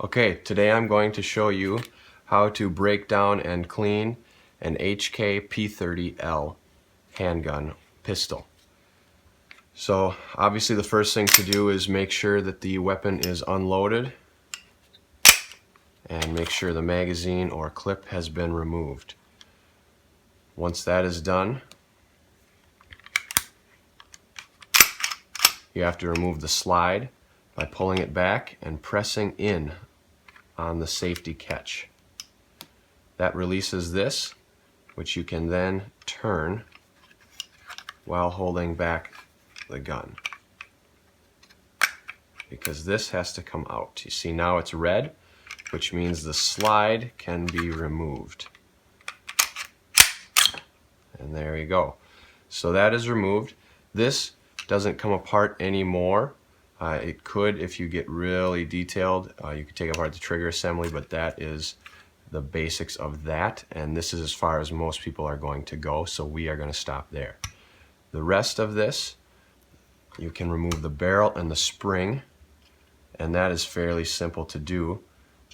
Okay, today I'm going to show you how to break down and clean an HK P30L handgun pistol. So obviously the first thing to do is make sure that the weapon is unloaded and make sure the magazine or clip has been removed. Once that is done, you have to remove the slide by pulling it back and pressing in on the safety catch. That releases this, which you can then turn while holding back the gun, because this has to come out. You see now it's red, which means the slide can be removed. And there you go. So that is removed. This doesn't come apart anymore. It could if you get really detailed. You could take apart the trigger assembly, but that is the basics of that, and this is as far as most people are going to go, so we are going to stop there. The rest of this, you can remove the barrel and the spring, and that is fairly simple to do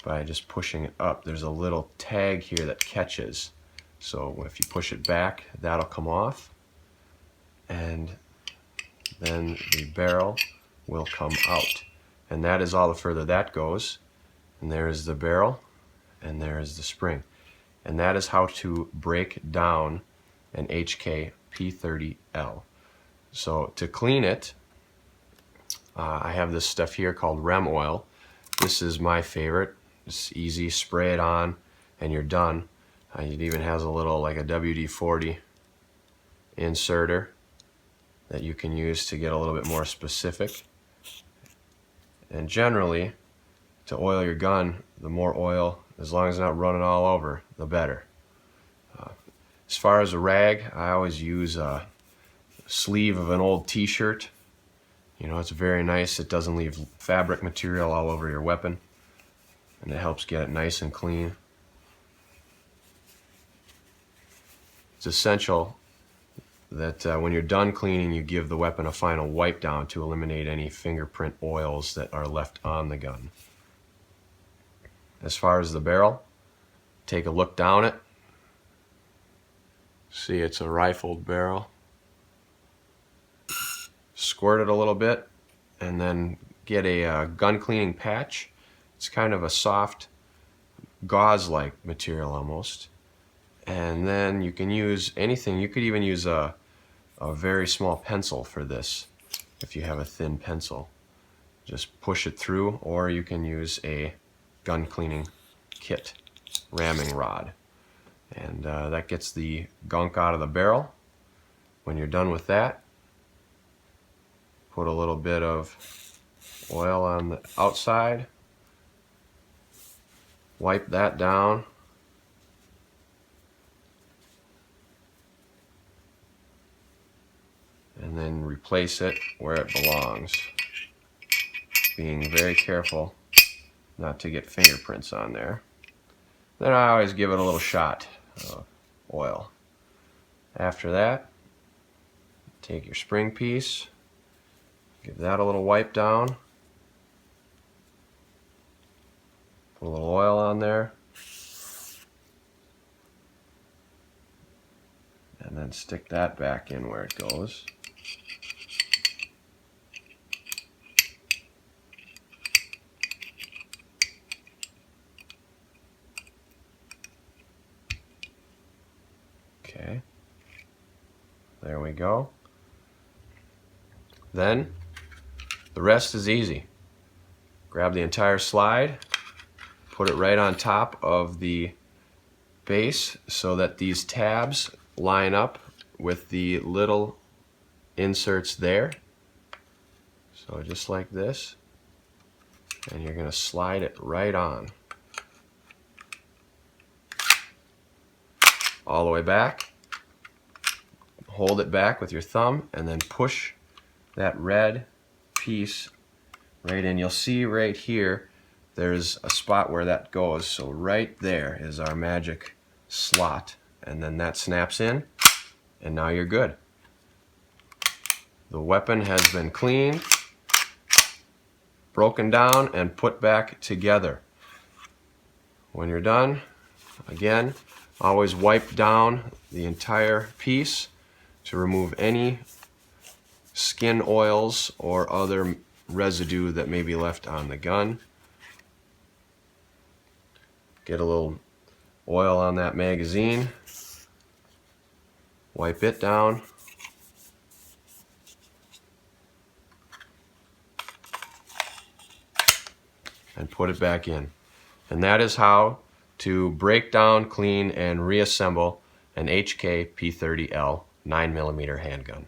by just pushing it up. There's a little tag here that catches, so if you push it back, that'll come off, and then the barrel will come out. And that is all the further that goes. And there is the barrel, and there is the spring. And that is how to break down an HK P30L. So to clean it, I have this stuff here called Rem Oil. This is my favorite. It's easy, spray it on, and you're done. It even has a little, like a WD-40 inserter that you can use to get a little bit more specific. And generally, to oil your gun, the more oil, as long as it's not running all over, the better. As far as a rag, I always use a sleeve of an old t-shirt. You know, it's very nice. It doesn't leave fabric material all over your weapon, and it helps get it nice and clean. It's essential that when you're done cleaning, you give the weapon a final wipe down to eliminate any fingerprint oils that are left on the gun. As far as the barrel, take a look down it. See, it's a rifled barrel. Squirt it a little bit and then get a gun cleaning patch. It's kind of a soft gauze-like material almost. And then you can use anything. You could even use a very small pencil for this if you have a thin pencil. Just push it through, or you can use a gun cleaning kit, ramming rod. And that gets the gunk out of the barrel. When you're done with that, put a little bit of oil on the outside, wipe that down, and then replace it where it belongs, being very careful not to get fingerprints on there. Then I always give it a little shot of oil. After that, take your spring piece, give that a little wipe down, put a little oil on there, and then stick that back in where it goes. Okay, there we go. Then the rest is easy. Grab the entire slide, put it right on top of the base so that these tabs line up with the little inserts there. So just like this, and you're going to slide it right on. All the way back. Hold it back with your thumb and then push that red piece right in. You'll see right here there's a spot where that goes, so right there is our magic slot, and then that snaps in, and now you're good. The weapon has been cleaned, broken down, and put back together. When you're done, again, always wipe down the entire piece to remove any skin oils or other residue that may be left on the gun. Get a little oil on that magazine, wipe it down, and put it back in. And that is how to break down, clean, and reassemble an HK P30L 9mm handgun.